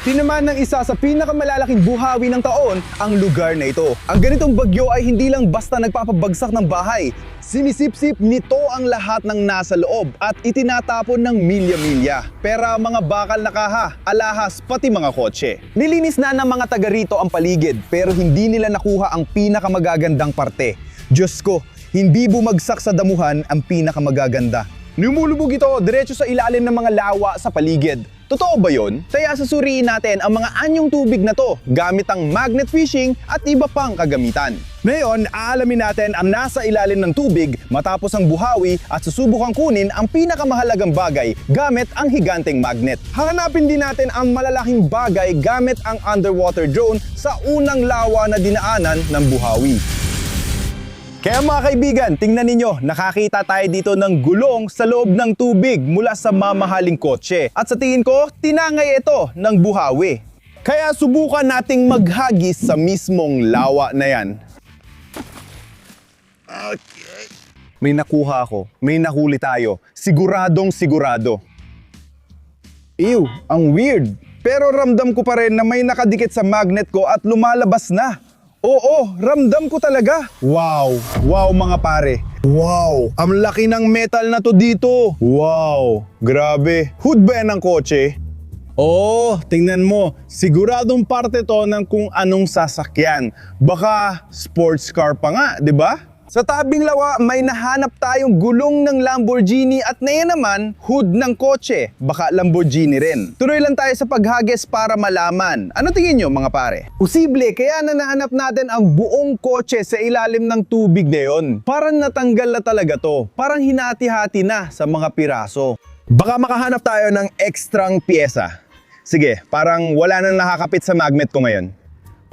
Tinamaan ng isa sa pinakamalalaking buhawi ng taon ang lugar na ito. Ang ganitong bagyo ay hindi lang basta nagpapabagsak ng bahay. Sinisip-sip nito ang lahat ng nasa loob at itinatapon ng milya-milya. Pera, mga bakal na kaha, alahas, pati mga kotse. Nilinis na ng mga taga rito ang paligid pero hindi nila nakuha ang pinakamagagandang parte. Diyos ko, hindi bumagsak sa damuhan ang pinakamagaganda. Lumulubog ito diretso sa ilalim ng mga lawa sa paligid. Totoo ba yon? Kaya susuriin natin ang mga anyong tubig na to gamit ang magnet fishing at iba pang kagamitan. Ngayon, aalamin natin ang nasa ilalim ng tubig matapos ang buhawi at susubukang kunin ang pinakamahalagang bagay gamit ang higanteng magnet. Hahanapin din natin ang malalaking bagay gamit ang underwater drone sa unang lawa na dinaanan ng buhawi. Kaya mga kaibigan, tingnan ninyo, nakakita tayo dito ng gulong sa loob ng tubig mula sa mamahaling kotse. At sa tingin ko, tinangay ito ng buhawi. Kaya subukan nating maghagis sa mismong lawa na yan. Okay. May nakuha ako, may nahuli tayo. Siguradong sigurado. Ew, ang weird. Pero ramdam ko pa rin na may nakadikit sa magnet ko at lumalabas na. Oo, ramdam ko talaga. Wow, wow mga pare. Wow, ang laki ng metal na to dito. Wow, grabe. Hood ba yan ng kotse? Oo, tingnan mo. Siguradong parte to ng kung anong sasakyan. Baka sports car pa nga, di ba? Sa tabing lawa, may nahanap tayong gulong ng Lamborghini at ngayon naman, hood ng kotse. Baka Lamborghini rin. Tuloy lang tayo sa paghagis para malaman. Ano tingin nyo mga pare? Posible, kaya na nahanap natin ang buong kotse sa ilalim ng tubig na yun. Parang natanggal na talaga to. Parang hinati-hati na sa mga piraso. Baka makahanap tayo ng ekstrang pyesa. Sige, parang wala nang nakakapit sa magnet ko ngayon.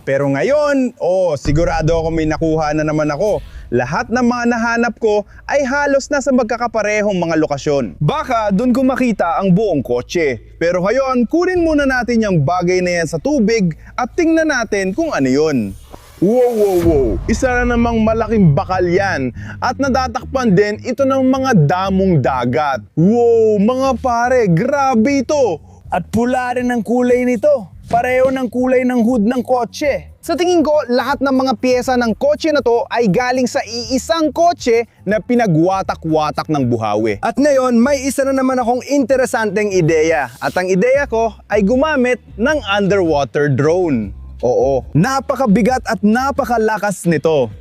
Pero ngayon, sigurado ako may nakuha na naman ako. Lahat ng mga nahanap ko ay halos nasa magkakaparehong mga lokasyon. Baka doon ko makita ang buong kotse. Pero ngayon, kunin muna natin yung bagay na yan sa tubig at tingnan natin kung ano yun. Wow! Isa na namang malaking bakal yan. At nadatakpan din ito ng mga damong dagat. Wow, mga pare, grabe ito. At pula rin ang kulay nito. Pareho ng kulay ng hood ng kotse. Sa tingin ko, lahat ng mga piyesa ng kotse na to ay galing sa iisang kotse na pinagwatak-watak ng buhawi. At ngayon, may isa na naman akong interesanteng ideya. At ang ideya ko ay gumamit ng underwater drone. Oo, napakabigat at napakalakas nito.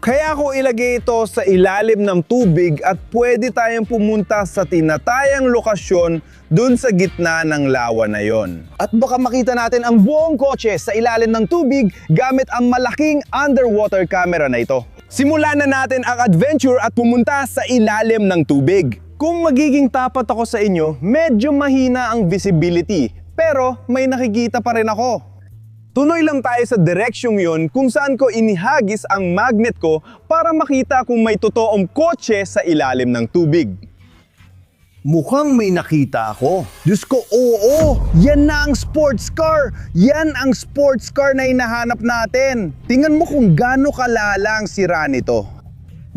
Kaya ko ilagay ito sa ilalim ng tubig at pwede tayong pumunta sa tinatayang lokasyon dun sa gitna ng lawa na yon. At baka makita natin ang buong kotse sa ilalim ng tubig gamit ang malaking underwater camera na ito. Simulan na natin ang adventure at pumunta sa ilalim ng tubig. Kung magiging tapat ako sa inyo, medyo mahina ang visibility, pero may nakikita pa rin ako. Tuloy lang tayo sa direksyong yon kung saan ko inihagis ang magnet ko para makita kung may totoong kotse sa ilalim ng tubig. Mukhang may nakita ako. Diyos ko, oo! Yan na ang sports car! Yan ang sports car na hinahanap natin. Tingnan mo kung gaano kalala ang sira nito.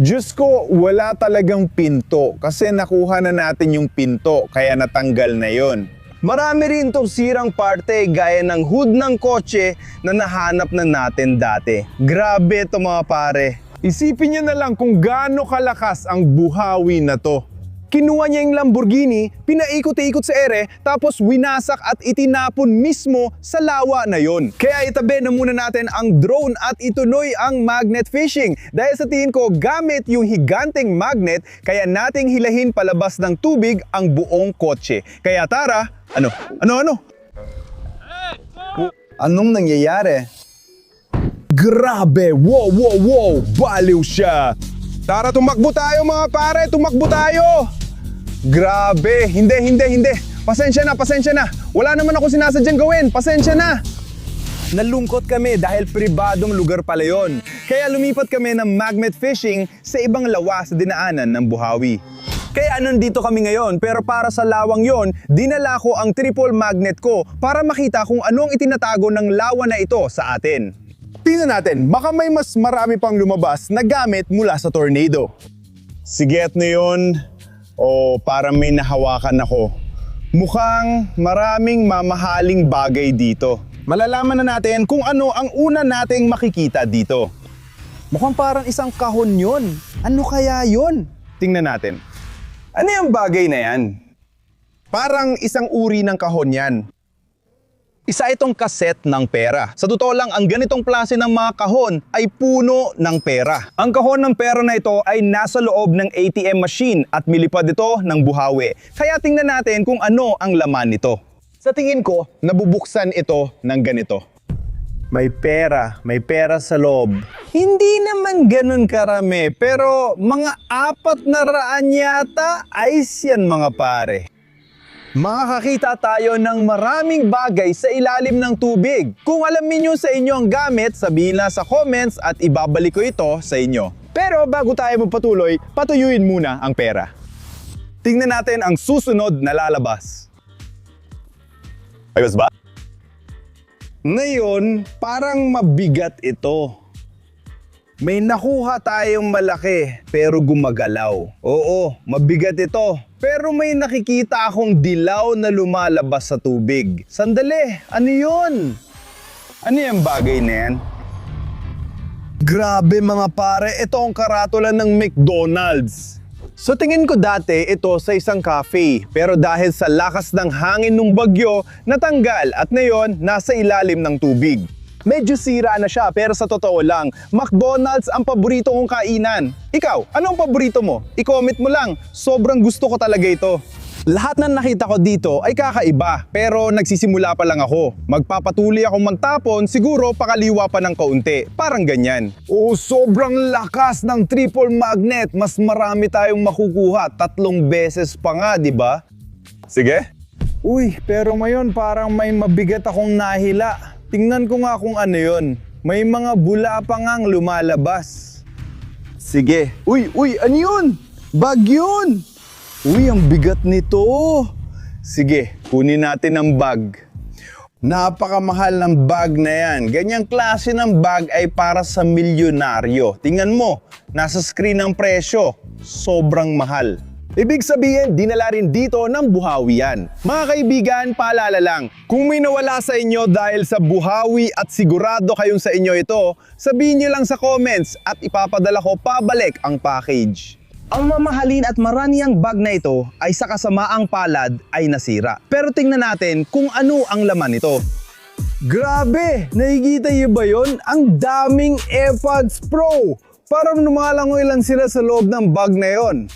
Diyos ko, wala talagang pinto kasi nakuha na natin yung pinto kaya natanggal na yon. Marami rin itong sirang parte gaya ng hood ng kotse na nahanap na natin dati. Grabe ito mga pare. Isipin niyo na lang kung gaano kalakas ang buhawi na to. Kinuha niya yung Lamborghini, pinaikot-ikot sa ere, tapos winasak at itinapon mismo sa lawa na yon. Kaya itabi na muna natin ang drone at ituloy ang magnet fishing. Dahil sa tingin ko, gamit yung higanteng magnet, kaya nating hilahin palabas ng tubig ang buong kotse. Kaya tara, ano? Anong nangyayari? Grabe! Wow! Baliw siya! Tara, tumakbo tayo mga pare! Tumakbo tayo! Grabe! Hindi! Pasensya na! Wala naman ako sinasadyang gawin! Pasensya na! Nalungkot kami dahil pribadong lugar pala yun. Kaya lumipat kami ng magnet fishing sa ibang lawa sa dinaanan ng buhawi. Kaya nandito kami ngayon, pero para sa lawang yon, dinala ko ang triple magnet ko para makita kung anong itinatago ng lawa na ito sa atin. Tingnan natin, baka may mas marami pang lumabas na gamit mula sa tornado. Siget na yun, o para may nahawakan ako. Mukhang maraming mamahaling bagay dito. Malalaman na natin kung ano ang una nating makikita dito. Mukhang parang isang kahon yun. Ano kaya yun? Tingnan natin. Ano yung bagay na yan? Parang isang uri ng kahon yan. Isa itong kaset ng pera. Sa totoo lang, ang ganitong klase ng mga kahon ay puno ng pera. Ang kahon ng pera na ito ay nasa loob ng ATM machine at milipad ito ng buhawi. Kaya tingnan natin kung ano ang laman nito. Sa tingin ko, nabubuksan ito ng ganito. May pera sa loob. Hindi naman ganun karami, pero mga 400 yata ay yan mga pare. Makakakita tayo ng maraming bagay sa ilalim ng tubig. Kung alam niyo sa inyo ang gamit, sabihin lang sa comments at ibabalik ko ito sa inyo. Pero bago tayo magpatuloy, patuyuin muna ang pera. Tingnan natin ang susunod na lalabas. Ayos ba? Ngayon, parang mabigat ito. May nakuha tayong malaki pero gumagalaw. Oo, mabigat ito. Pero may nakikita akong dilaw na lumalabas sa tubig. Sandali, ano yun? Ano yung bagay na yan? Grabe mga pare, ito ang karatula ng McDonald's. So tingin ko dati ito sa isang cafe, pero dahil sa lakas ng hangin ng bagyo, natanggal at ngayon nasa ilalim ng tubig. Medyo sira na siya pero sa totoo lang, McDonald's ang paborito kong kainan. Ikaw, anong paborito mo? I-comment mo lang, sobrang gusto ko talaga ito. Lahat ng nakita ko dito ay kakaiba pero nagsisimula pa lang ako. Magpapatuloy akong magtapon, siguro pakaliwa pa ng kaunti. Parang ganyan. Oo, sobrang lakas ng triple magnet. Mas marami tayong makukuha. 3 beses pa nga, di ba? Sige. Uy, pero ngayon parang may mabigat akong nahila. Tingnan ko nga kung ano yun. May mga bula pa ngang lumalabas. Sige. Uy, ano yun? Bag yun! Uy, ang bigat nito. Sige, kunin natin ang bag. Napakamahal ng bag na yan. Ganyang klase ng bag ay para sa milyonaryo. Tingnan mo, nasa screen ang presyo. Sobrang mahal. Ibig sabihin, dinala rin dito ng buhawi yan. Mga kaibigan, paalala lang, kung may nawala sa inyo dahil sa buhawi at sigurado kayong sa inyo ito, sabihin nyo lang sa comments at ipapadala ko pabalik ang package. Ang mamahalin at maraniang bag na ito ay sa kasamaang palad ay nasira. Pero tingnan natin kung ano ang laman nito. Grabe! Nakikita niyo ba yun? Ang daming AirPods Pro! Parang lumalangoy lang sila sa loob ng bag na yon.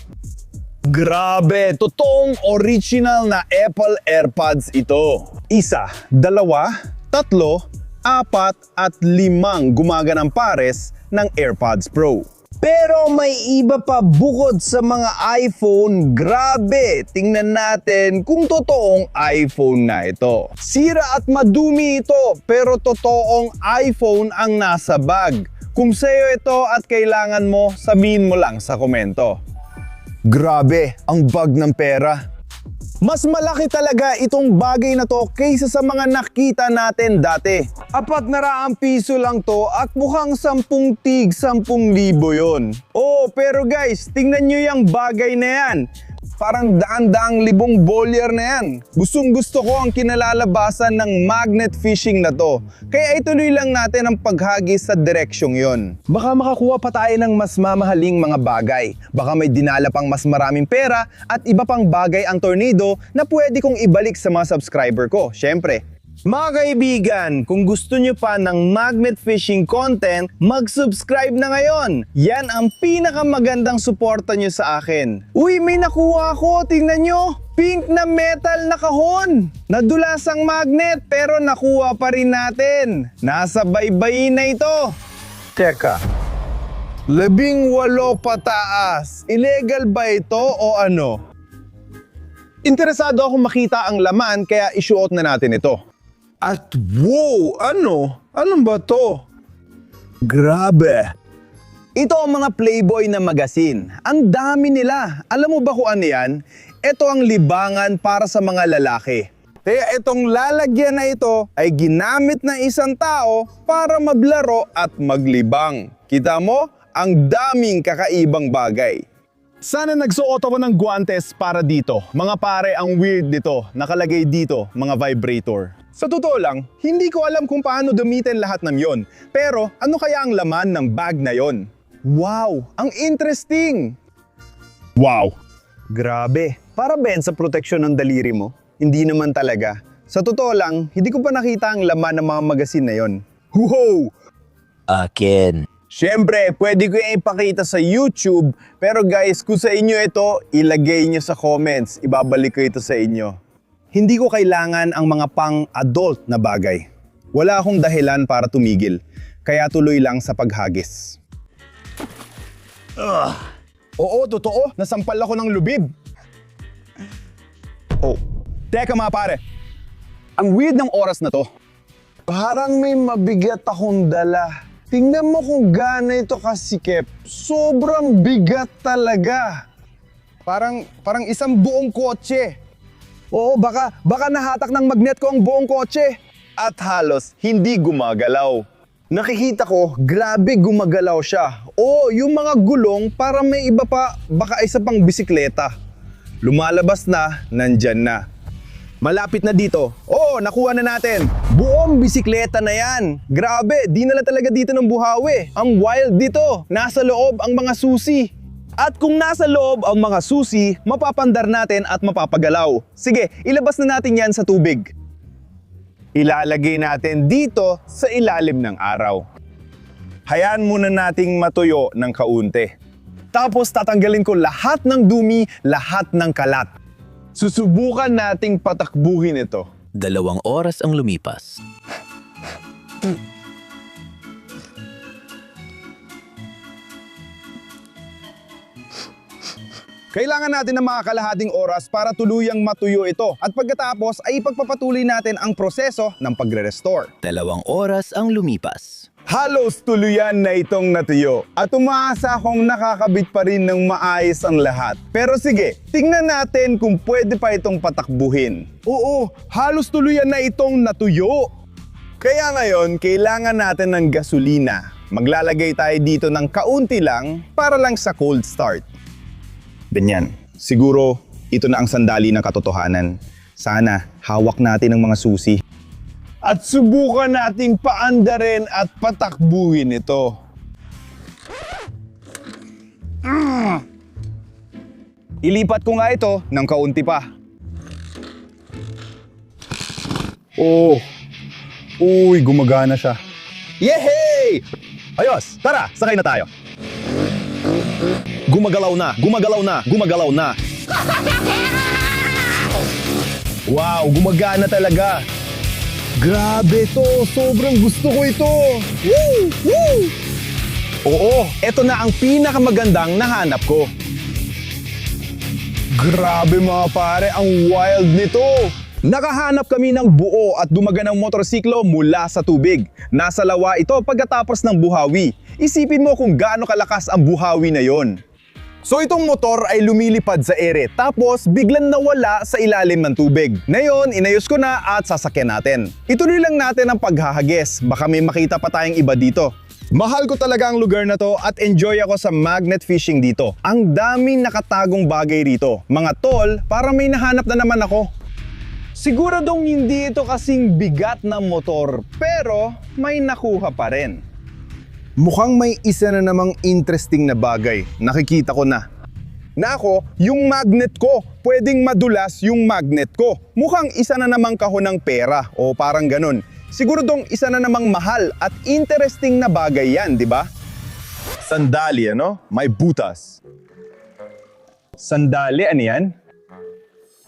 Grabe! Totoong original na Apple AirPods ito. 1, 2, 3, 4 at 5 gumaganang pares ng AirPods Pro. Pero may iba pa bukod sa mga iPhone. Grabe! Tingnan natin kung totoong iPhone na ito. Sira at madumi ito, pero totoong iPhone ang nasa bag. Kung sa'yo ito at kailangan mo, sabihin mo lang sa komento. Grabe, ang bag ng pera. Mas malaki talaga itong bagay na to kaysa sa mga nakita natin dati. 400 piso lang to at mukhang 10 tig 10,000 yon. Oh, pero guys, tingnan nyo yung bagay na yan. Parang daan-daang libong bolyar na yan. Gustong gusto ko ang kinalalabasan ng magnet fishing na to. Kaya ituloy lang natin ang paghagis sa direksyong yon. Baka makakuha pa tayo ng mas mamahaling mga bagay. Baka may dinala pang mas maraming pera at iba pang bagay ang tornado na pwede kong ibalik sa mga subscriber ko. Syempre. Mga kaibigan, kung gusto nyo pa ng magnet fishing content, mag-subscribe na ngayon. Yan ang pinakamagandang suporta nyo sa akin. Uy, may nakuha ako, tingnan nyo. Pink na metal na kahon. Nadulasang magnet pero nakuha pa rin natin. Nasa baybayin na ito. Teka. 18 pataas. Illegal ba ito o ano? Interesado akong makita ang laman kaya isuot na natin ito. At wow! Ano? Ano ba to? Grabe! Ito ang mga Playboy na magazine. Ang dami nila. Alam mo ba kung ano yan? Ito ang libangan para sa mga lalaki. Kaya itong lalagyan na ito ay ginamit ng isang tao para maglaro at maglibang. Kita mo? Ang daming kakaibang bagay. Sana nagsuot ako ng guantes para dito. Mga pare, ang weird nito. Nakalagay dito, mga vibrator. Sa totoo lang, hindi ko alam kung paano gamitin lahat ng yon. Pero ano kaya ang laman ng bag na yon? Wow, ang interesting! Wow! Grabe, para Ben sa proteksyon ng daliri mo? Hindi naman talaga. Sa totoo lang, hindi ko pa nakita ang laman ng mga magasin na yon. Wow! Akin. Siyempre, pwede ko yung ipakita sa YouTube, pero guys, kung sa inyo ito, ilagay nyo sa comments. Ibabalik ko ito sa inyo. Hindi ko kailangan ang mga pang-adult na bagay. Wala akong dahilan para tumigil, kaya tuloy lang sa paghagis. Oo, totoo. Nasampal ako ng lubid. Oh, teka mga pare. Ang weird ng oras na to. Parang may mabigat akong dala. Tingnan mo kung gaano ito kasikip. Sobrang bigat talaga. Parang isang buong kotse. Oo, baka nahatak ng magnet ko ang buong kotse. At halos hindi gumagalaw. Nakikita ko, grabe gumagalaw siya. Oo, yung mga gulong para may iba pa, baka isa pang bisikleta. Lumalabas na, nandyan na. Malapit na dito. Oo, nakuha na natin. Buong bisikleta na yan. Grabe, di na talaga dito ng buhawi. Ang wild dito. Nasa loob ang mga susi. At kung nasa loob ang mga susi, mapapandar natin at mapapagalaw. Sige, ilabas na natin yan sa tubig. Ilalagay natin dito sa ilalim ng araw. Hayaan muna nating matuyo ng kaunti. Tapos tatanggalin ko lahat ng dumi, lahat ng kalat. Susubukan nating patakbuhin ito. 2 oras ang lumipas. Kailangan natin ng mga kalahating oras para tuluyang matuyo ito. At pagkatapos ay ipagpapatuloy natin ang proseso ng pagre-restore. 2 oras ang lumipas. Halos tuluyan na itong natuyo. At umaasa akong nakakabit pa rin ng maayos ang lahat. Pero sige, tingnan natin kung pwede pa itong patakbuhin. Oo, halos tuluyan na itong natuyo. Kaya ngayon, kailangan natin ng gasolina. Maglalagay tayo dito ng kaunti lang para lang sa cold start. Ganyan. Siguro, ito na ang sandali ng katotohanan. Sana, hawak natin ang mga susi. At subukan nating paandarin at patakbuhin ito. Ilipat ko nga ito ng kaunti pa. Oh, uy, gumagana siya. Yehey! Ayos, tara, sakay na tayo. Gumagalaw na, gumagalaw na, gumagalaw na. Wow, gumagana talaga. Grabe to, sobrang gusto ko ito. Woo! Woo! Oo, eto na ang pinakamagandang nahanap ko. Grabe mga pare, ang wild nito. Nakahanap kami ng buo at dumaganang motorsiklo mula sa tubig. Nasa lawa ito pagkatapos ng buhawi. Isipin mo kung gaano kalakas ang buhawi na yon. So itong motor ay lumilipad sa ere tapos biglang nawala sa ilalim ng tubig. Ngayon, inayos ko na at sasakyan natin. Ituloy lang natin ang paghahagis. Baka may makita pa tayong iba dito. Mahal ko talaga ang lugar na to at enjoy ako sa magnet fishing dito. Ang daming nakatagong bagay rito. Mga tol, para may nahanap na naman ako. Siguradong hindi ito kasing bigat na motor, pero may nakuha pa rin. Mukhang may isa na namang interesting na bagay. Nakikita ko na. Nako, yung magnet ko. Pwedeng madulas yung magnet ko. Mukhang isa na namang kahon ng pera o parang ganun. Siguradong isa na namang mahal at interesting na bagay yan, di ba? Sandali, ano? May butas. Sandali, ano yan?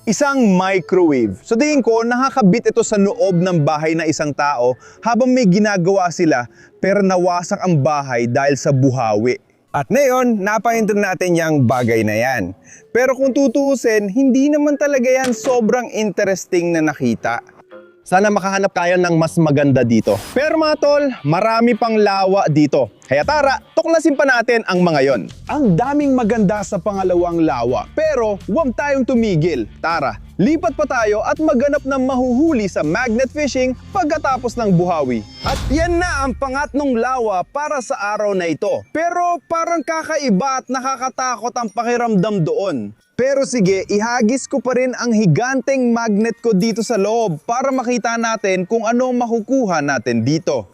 Isang microwave. So tingin ko, nakakabit ito sa loob ng bahay na isang tao habang may ginagawa sila pero nawasak ang bahay dahil sa buhawi. At ngayon, napahinto natin yung bagay na yan. Pero kung tutuusin, hindi naman talaga yan sobrang interesting na nakita. Sana makahanap tayo ng mas maganda dito. Pero mga tol, marami pang lawa dito. Kaya tara, tuklasin pa natin ang mga yon. Ang daming maganda sa pangalawang lawa. Pero huwag tayong tumigil. Tara, lipat pa tayo at maghanap ng mahuhuli sa magnet fishing pagkatapos ng buhawi. At yan na ang pangatlong lawa para sa araw na ito. Pero parang kakaiba at nakakatakot ang pakiramdam doon. Pero sige, ihagis ko pa rin ang higanteng magnet ko dito sa loob para makita natin kung ano makukuha natin dito.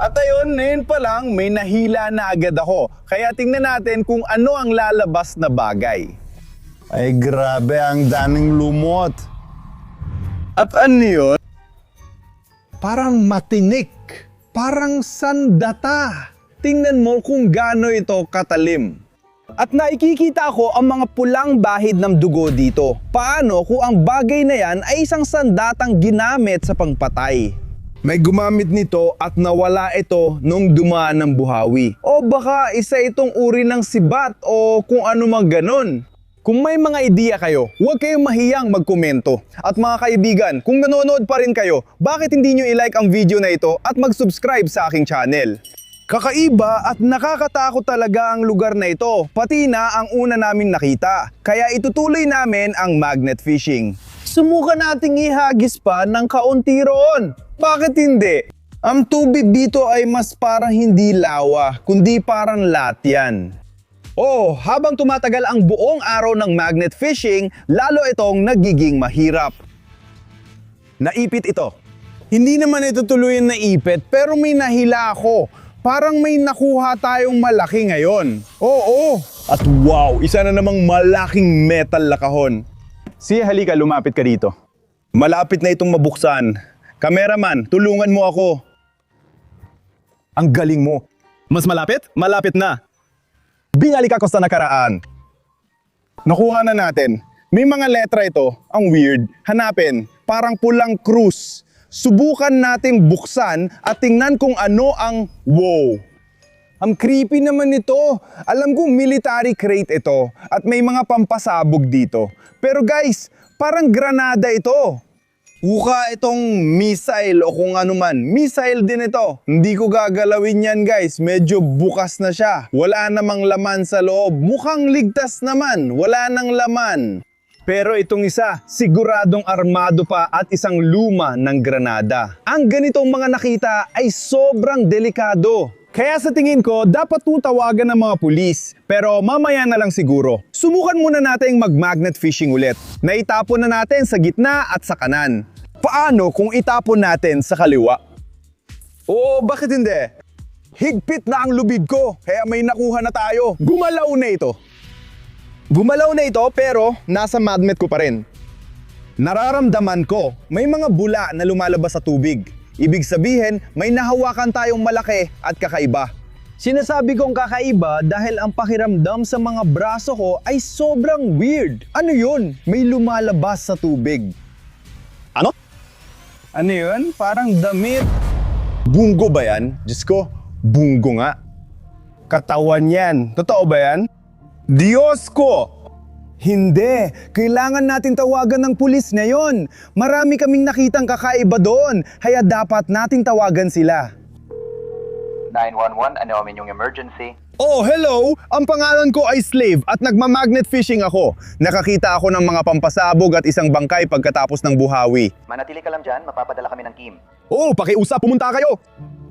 At ayun, ngayon pa lang may nahila na agad ako. Kaya tingnan natin kung ano ang lalabas na bagay. Ay grabe, ang daming lumot. At ano yun? Parang matinik. Parang sandata. Tingnan mo kung gaano ito katalim. At nakikita ko ang mga pulang bahid ng dugo dito. Paano kung ang bagay na yan ay isang sandatang ginamit sa pangpatay? May gumamit nito at nawala ito nung dumaan ng buhawi. O baka isa itong uri ng sibat o kung ano mang ganon. Kung may mga ideya kayo, huwag kayong mahiyang magkomento. At mga kaibigan, kung nanonood pa rin kayo, bakit hindi nyo i-like ang video na ito at mag-subscribe sa aking channel? Kakaiba at nakakatakot talaga ang lugar na ito, pati na ang una namin nakita. Kaya itutuloy namin ang magnet fishing. Subukan nating ihagis pa ng kaunti roon. Bakit hindi? Ang tubig dito ay mas parang hindi lawa, kundi parang latyan. Oh, habang tumatagal ang buong araw ng magnet fishing, lalo itong nagiging mahirap. Naipit ito. Hindi naman ito tuluyan na ipit, pero may nahila ako. Parang may nakuha tayong malaki ngayon. Oo. At wow, isa na namang malaking metal na kahon. Sige, halika, lumapit ka dito. Malapit na itong mabuksan. Kameraman, tulungan mo ako. Ang galing mo. Mas malapit? Malapit na. Binalik ako sa nakaraan. Nakuha na natin. May mga letra ito. Ang weird. Hanapin. Parang pulang krus. Subukan nating buksan at tingnan kung ano ang wow. Ang creepy naman ito. Alam kong military crate ito at may mga pampasabog dito. Pero guys, parang granada ito. Uka itong missile o kung ano man. Missile din ito. Hindi ko gagalawin yan guys. Medyo bukas na siya. Wala namang laman sa loob. Mukhang ligtas naman. Wala nang laman. Pero itong isa, siguradong armado pa at isang luma ng granada. Ang ganitong mga nakita ay sobrang delikado. Kaya sa tingin ko, dapat po tawagan ng mga pulis. Pero mamaya na lang siguro. Subukan muna natin mag-magnet fishing ulit. Naitapon na natin sa gitna at sa kanan. Paano kung itapon natin sa kaliwa? Oo, bakit hindi? Higpit na ang lubid ko, kaya may nakuha na tayo. Gumalaw na ito. Gumalaw na ito pero nasa magnet ko pa rin. Nararamdaman ko may mga bula na lumalabas sa tubig. Ibig sabihin may nahawakan tayong malaki at kakaiba. Sinasabi kong kakaiba dahil ang pakiramdam sa mga braso ko ay sobrang weird. Ano yun? May lumalabas sa tubig. Ano? Ano yun? Parang damit. Bunggo ba yan? Diyos ko, bunggo nga. Katawan yan. Totoo ba yan? Diyos ko! Hindi! Kailangan natin tawagan ng pulis ngayon. Marami kaming nakitang kakaiba doon, kaya dapat nating tawagan sila. 911, ano ang inyong emergency? Oh, hello! Ang pangalan ko ay Slave at nagma-magnet fishing ako. Nakakita ako ng mga pampasabog at isang bangkay pagkatapos ng buhawi. Manatili ka lang dyan, mapapadala kami ng team. Oh, pakiusap, pumunta kayo!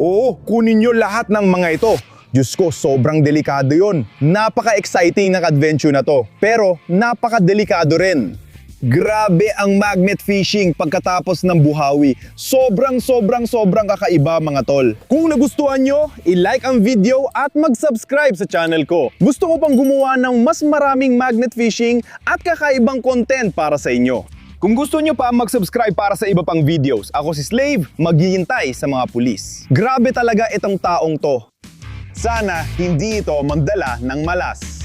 Oo, kunin nyo lahat ng mga ito. Diyos ko, sobrang delikado yon. Napaka-exciting ng adventure na to. Pero napaka-delikado rin. Grabe ang magnet fishing pagkatapos ng buhawi. Sobrang kakaiba mga tol. Kung nagustuhan nyo, i-like ang video at mag-subscribe sa channel ko. Gusto ko pang gumawa ng mas maraming magnet fishing at kakaibang content para sa inyo. Kung gusto nyo pa mag-subscribe para sa iba pang videos, ako si Slave, maghihintay sa mga pulis. Grabe talaga itong taong to. Sana hindi ito magdala ng malas.